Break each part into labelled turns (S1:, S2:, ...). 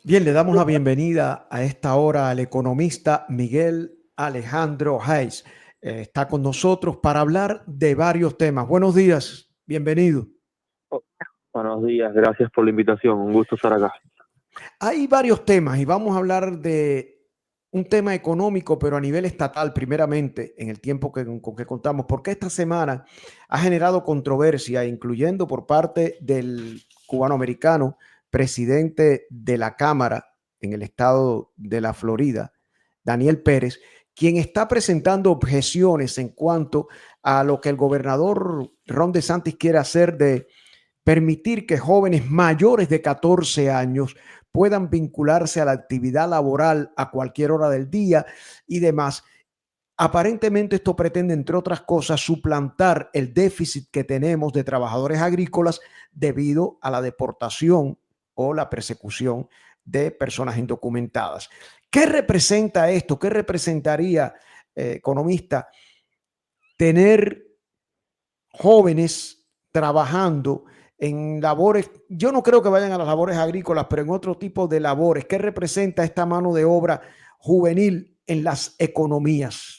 S1: Bien, le damos la bienvenida a esta hora al economista Miguel Alejandro Hayes. Está con nosotros para hablar de varios temas. Buenos días, bienvenido.
S2: Oh, buenos días, gracias por la invitación, un gusto estar acá.
S1: Hay varios temas y vamos a hablar de un tema económico, pero a nivel estatal, primeramente, en el tiempo con que contamos, porque esta semana ha generado controversia, incluyendo por parte del cubano-americano, presidente de la Cámara en el estado de la Florida, Daniel Pérez, quien está presentando objeciones en cuanto a lo que el gobernador Ron DeSantis quiere hacer de permitir que jóvenes mayores de 14 años puedan vincularse a la actividad laboral a cualquier hora del día y demás. Aparentemente esto pretende, entre otras cosas, suplantar el déficit que tenemos de trabajadores agrícolas debido a la deportación o la persecución de personas indocumentadas. ¿Qué representa esto? ¿Qué representaría, economista, tener jóvenes trabajando en labores? Yo no creo que vayan a las labores agrícolas, pero en otro tipo de labores. ¿Qué representa esta mano de obra juvenil en las economías?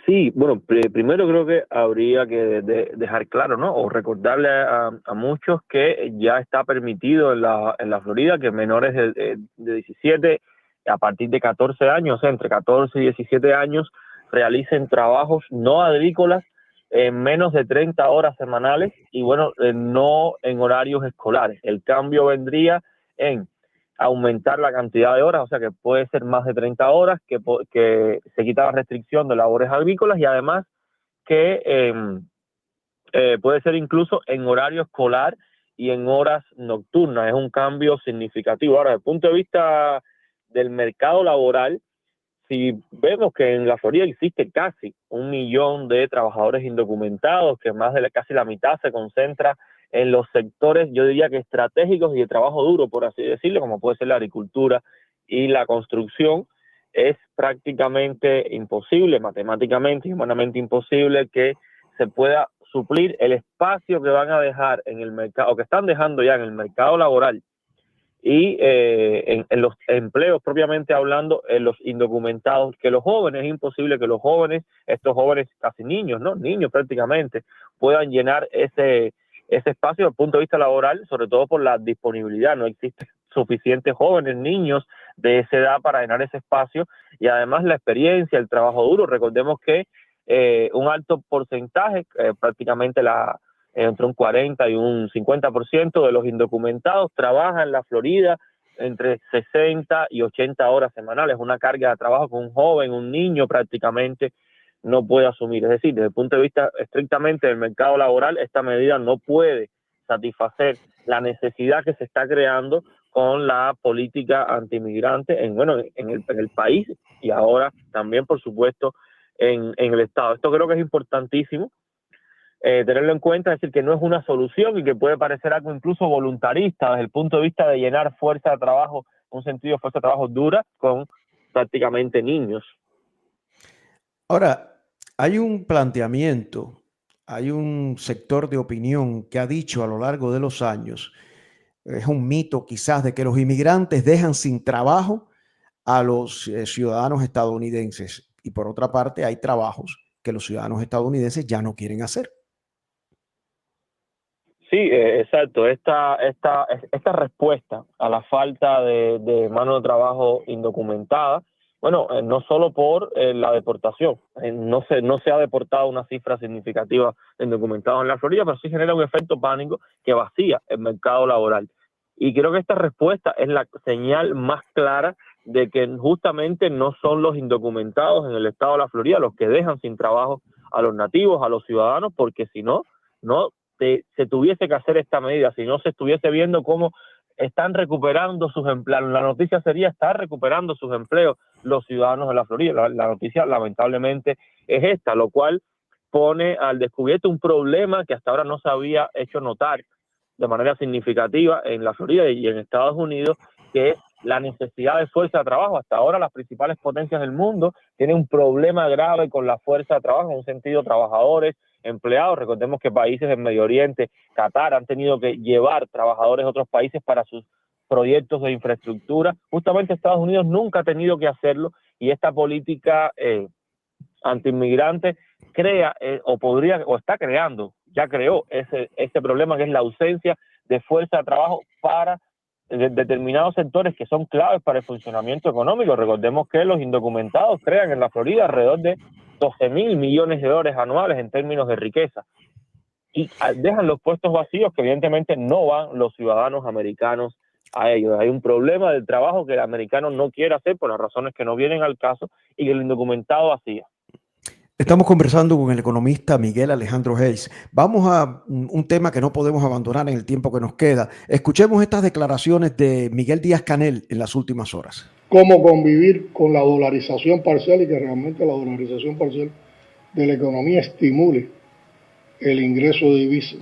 S2: Sí, bueno, primero creo que habría que dejar claro, ¿no? O recordarle a muchos que ya está permitido en la Florida que menores de 17 a partir de 14 años, o sea, entre 14 y 17 años, realicen trabajos no agrícolas en menos de 30 horas semanales y, bueno, no en horarios escolares. El cambio vendría en aumentar la cantidad de horas, o sea que puede ser más de 30 horas, que se quita la restricción de labores agrícolas y además que puede ser incluso en horario escolar y en horas nocturnas. Es un cambio significativo. Ahora, desde el punto de vista del mercado laboral, si vemos que en la Florida existe casi 1 millón de trabajadores indocumentados, que más de casi la mitad se concentra en los sectores, yo diría que estratégicos y de trabajo duro, por así decirlo, como puede ser la agricultura y la construcción, es prácticamente imposible, matemáticamente y humanamente imposible, que se pueda suplir el espacio que van a dejar en el mercado, o que están dejando ya en el mercado laboral y en los empleos propiamente hablando, en los indocumentados, que los jóvenes, es imposible que los jóvenes, estos jóvenes casi niños, ¿no? Niños prácticamente, puedan llenar ese espacio desde el punto de vista laboral, sobre todo por la disponibilidad. No existen suficientes jóvenes, niños de esa edad para llenar ese espacio, y además la experiencia, el trabajo duro. Recordemos que un alto porcentaje, prácticamente entre un 40 y un 50% de los indocumentados trabaja en la Florida entre 60 y 80 horas semanales, una carga de trabajo que un joven, un niño prácticamente no puede asumir. Es decir, desde el punto de vista estrictamente del mercado laboral, esta medida no puede satisfacer la necesidad que se está creando con la política antimigrante en el país y ahora también, por supuesto, en el Estado. Esto creo que es importantísimo tenerlo en cuenta, es decir, que no es una solución y que puede parecer algo incluso voluntarista desde el punto de vista de llenar fuerza de trabajo, un sentido de fuerza de trabajo dura con prácticamente niños.
S1: Ahora, hay un planteamiento, hay un sector de opinión que ha dicho a lo largo de los años, es un mito quizás, de que los inmigrantes dejan sin trabajo a los ciudadanos estadounidenses. Y por otra parte, hay trabajos que los ciudadanos estadounidenses ya no quieren hacer.
S2: Sí, exacto. Esta respuesta a la falta de mano de trabajo indocumentada, bueno, no solo por la deportación, no se ha deportado una cifra significativa de indocumentados en la Florida, pero sí genera un efecto pánico que vacía el mercado laboral. Y creo que esta respuesta es la señal más clara de que justamente no son los indocumentados en el estado de la Florida los que dejan sin trabajo a los nativos, a los ciudadanos, porque si no, no se tuviese que hacer esta medida, si no se estuviese viendo cómo están recuperando sus empleos. La noticia sería estar recuperando sus empleos los ciudadanos de la Florida. La noticia lamentablemente es esta, lo cual pone al descubierto un problema que hasta ahora no se había hecho notar de manera significativa en la Florida y en Estados Unidos, que es la necesidad de fuerza de trabajo. Hasta ahora las principales potencias del mundo tienen un problema grave con la fuerza de trabajo, en un sentido trabajadores, empleados. Recordemos que países del Medio Oriente, Qatar, han tenido que llevar trabajadores de otros países para sus proyectos de infraestructura. Justamente Estados Unidos nunca ha tenido que hacerlo, y esta política antiinmigrante crea o está creando, ya creó ese problema, que es la ausencia de fuerza de trabajo para determinados sectores que son claves para el funcionamiento económico. Recordemos que los indocumentados crean en la Florida alrededor de 12.000 millones de dólares anuales en términos de riqueza, y dejan los puestos vacíos que evidentemente no van los ciudadanos americanos a ellos. Hay un problema del trabajo que el americano no quiere hacer por las razones que no vienen al caso y que el indocumentado hacía.
S1: Estamos conversando con el economista Miguel Alejandro Hayes. Vamos a un tema que no podemos abandonar en el tiempo que nos queda. Escuchemos estas declaraciones de Miguel Díaz-Canel en las últimas horas.
S3: Cómo convivir con la dolarización parcial, y que realmente la dolarización parcial de la economía estimule el ingreso de divisas.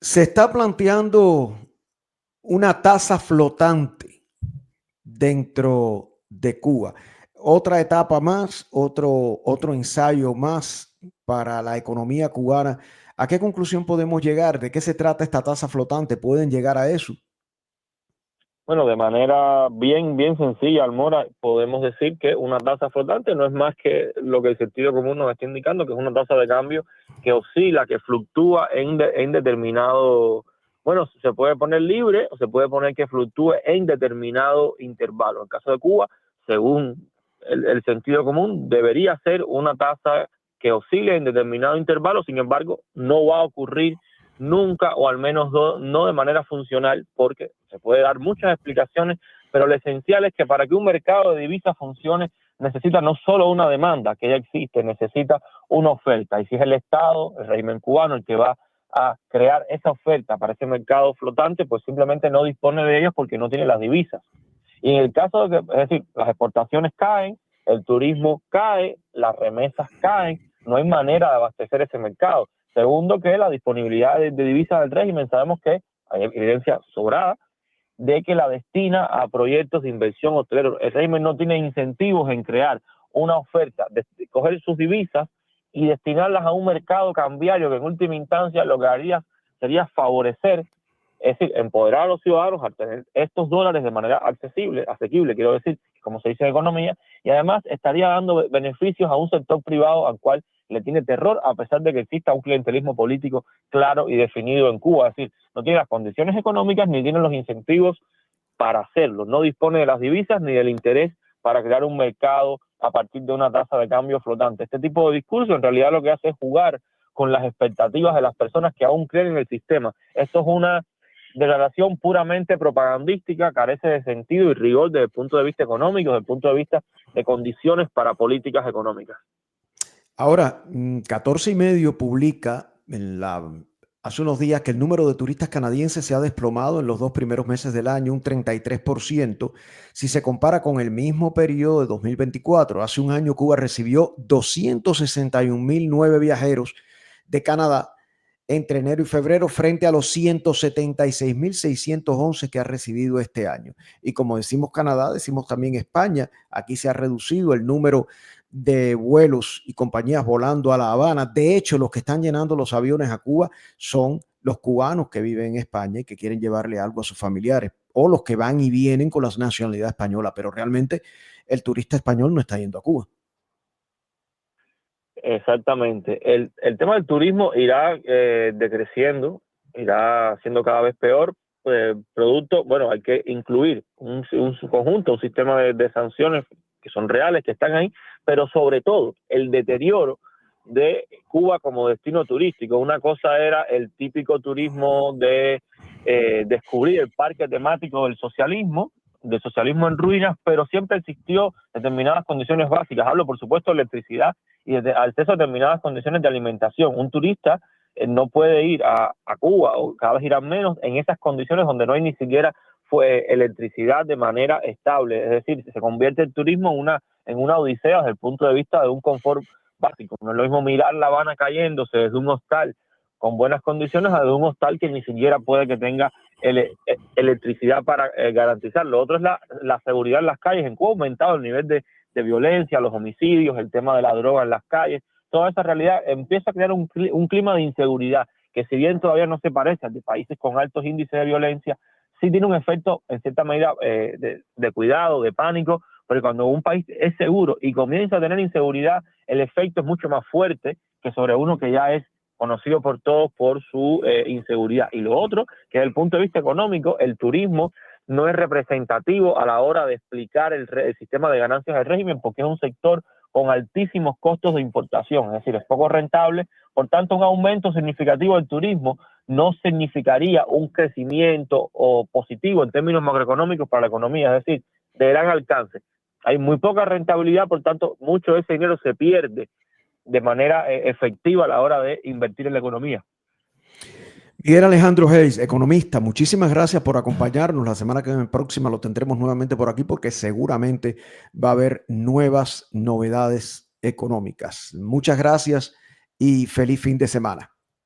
S1: Se está planteando una tasa flotante dentro de Cuba. Otra etapa más, otro ensayo más para la economía cubana. ¿A qué conclusión podemos llegar? ¿De qué se trata esta tasa flotante? ¿Pueden llegar a eso?
S2: Bueno, de manera bien sencilla, Almora, podemos decir que una tasa flotante no es más que lo que el sentido común nos está indicando, que es una tasa de cambio que oscila, que fluctúa en determinado, bueno, se puede poner libre o se puede poner que fluctúe en determinado intervalo. En el caso de Cuba, según el sentido común, debería ser una tasa que oscile en determinado intervalo. Sin embargo, no va a ocurrir nunca, o al menos no de manera funcional, porque se puede dar muchas explicaciones, pero lo esencial es que para que un mercado de divisas funcione, necesita no solo una demanda que ya existe, necesita una oferta, y si es el Estado, el régimen cubano, el que va a crear esa oferta para ese mercado flotante, pues simplemente no dispone de ellos porque no tiene las divisas. Y en el caso de que, es decir, las exportaciones caen, el turismo cae, las remesas caen, no hay manera de abastecer ese mercado. Segundo, que la disponibilidad de divisas del régimen, sabemos que hay evidencia sobrada de que la destina a proyectos de inversión hotelera. El régimen no tiene incentivos en crear una oferta, de coger sus divisas y destinarlas a un mercado cambiario que en última instancia lo que haría sería favorecer, es decir, empoderar a los ciudadanos al tener estos dólares de manera asequible, quiero decir, como se dice en economía, y además estaría dando beneficios a un sector privado al cual le tiene terror, a pesar de que exista un clientelismo político claro y definido en Cuba. Es decir, no tiene las condiciones económicas ni tiene los incentivos para hacerlo, no dispone de las divisas ni del interés para crear un mercado a partir de una tasa de cambio flotante. Este tipo de discurso en realidad lo que hace es jugar con las expectativas de las personas que aún creen en el sistema. Esto es una declaración puramente propagandística, carece de sentido y rigor desde el punto de vista económico, desde el punto de vista de condiciones para políticas económicas.
S1: Ahora, 14 y medio publica hace unos días que el número de turistas canadienses se ha desplomado en los 2 primeros meses del año, un 33%. Si se compara con el mismo periodo de 2024, hace un año Cuba recibió 261.009 viajeros de Canadá entre enero y febrero, frente a los 176.611 que ha recibido este año. Y como decimos Canadá, decimos también España. Aquí se ha reducido el número de vuelos y compañías volando a La Habana. De hecho, los que están llenando los aviones a Cuba son los cubanos que viven en España y que quieren llevarle algo a sus familiares, o los que van y vienen con la nacionalidad española, pero realmente el turista español no está yendo a Cuba.
S2: Exactamente. El tema del turismo irá decreciendo, irá siendo cada vez peor, producto, bueno, hay que incluir un conjunto, un sistema de sanciones que son reales, que están ahí, pero sobre todo el deterioro de Cuba como destino turístico. Una cosa era el típico turismo de descubrir el parque temático del socialismo en ruinas, pero siempre existió determinadas condiciones básicas. Hablo, por supuesto, de electricidad y de acceso a determinadas condiciones de alimentación. Un turista no puede ir a Cuba, o cada vez irán menos, en esas condiciones donde no hay ni siquiera electricidad de manera estable. Es decir, se convierte el turismo en una odisea desde el punto de vista de un confort básico. No es lo mismo mirar La Habana cayéndose desde un hostal con buenas condiciones a de un hostal que ni siquiera puede que tenga electricidad para garantizar. Lo otro es la seguridad en las calles. En Cuba ha aumentado el nivel de violencia, los homicidios, el tema de la droga en las calles. Toda esa realidad empieza a crear un clima de inseguridad que si bien todavía no se parece al de países con altos índices de violencia, sí tiene un efecto en cierta medida de cuidado, de pánico, porque cuando un país es seguro y comienza a tener inseguridad, el efecto es mucho más fuerte que sobre uno que ya es conocido por todos por su inseguridad. Y lo otro, que desde el punto de vista económico, el turismo no es representativo a la hora de explicar el sistema de ganancias del régimen, porque es un sector con altísimos costos de importación, es decir, es poco rentable. Por tanto, un aumento significativo del turismo no significaría un crecimiento o positivo en términos macroeconómicos para la economía, es decir, de gran alcance. Hay muy poca rentabilidad, por tanto, mucho de ese dinero se pierde de manera efectiva a la hora de invertir en la economía.
S1: Miguel Alejandro Hayes, economista, muchísimas gracias por acompañarnos. La semana próxima lo tendremos nuevamente por aquí porque seguramente va a haber nuevas novedades económicas. Muchas gracias y feliz fin de semana.